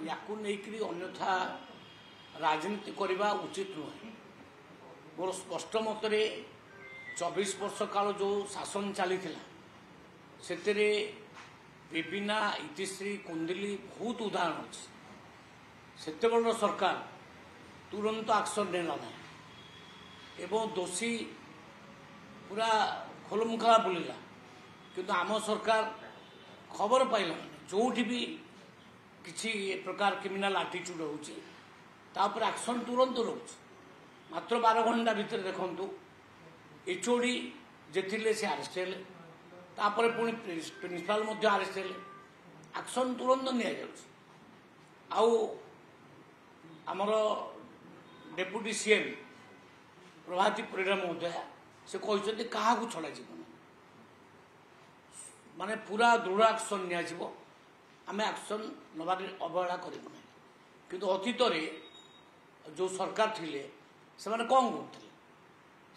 याकू नहीं अन्यथा राजनीति करने उचित नुहे। मोर स्पष्ट मतरे 24 वर्ष काल जो शासन चली से विभिन्न इतिश्री कुंदिली बहुत उदाहरण अच्छे। सेते बड़ सरकार तुरंत एक्शन नेला ना एवं दोषी पूरा खोलमुखला बुलिला किंतु आम सरकार खबर पाइला जो भी किसी प्रकार क्रिमिनाल आटिट्यूड होपर एक्शन तुरंत रोच मात्र 12 घंटा भितर देखु एचओडी जे से आरेस्ट हेले तापर पुणी प्रिंसिपाल आरेस्ट हेले एक्शन तुरंत नि आमर डेप्यूटी सीएम प्रभाती परिड़ा महोदय से कहते क्या छड़ा जीवन माने पूरा दृढ़ एक्शन निम एक्शन नबार अवहेला करूँ किंतु अतीत जो सरकार थिले से माने कौन करते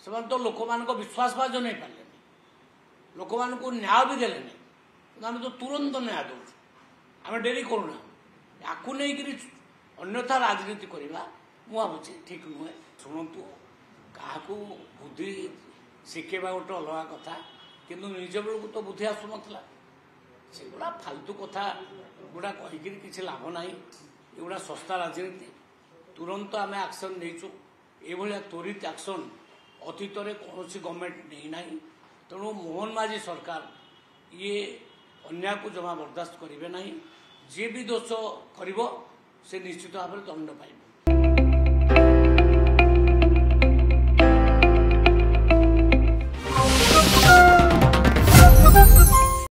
से तो लोक मान विश्वास भाज नहीं पारे लोक मान न्याय भी देले आम तो तुरंत न्याय दौ आम डेरी करूना याकू नहीं अन्यथा राजनीति करवा मुझे ठीक नुहे। शुणु क्या बुद्धि शिखेबा गोटे अलग कथा किंतु निज बेलू तो बुद्धि आसु नाला से गुड़ा फालतू कथा गुड़ा कहीकि किसी लाभ ना एगुड़ा सस्ता राजनीति तुरंत आम एक्शन नहींचु ये त्वरित एक्शन अतीत कौन गवर्नमेंट नहीं ना तेणु मोहन माझी सरकार ये अन्याय को जमा बर्दाश्त करेंगे ना जी भी दोष कर निश्चित भाव में दंड पाइबे।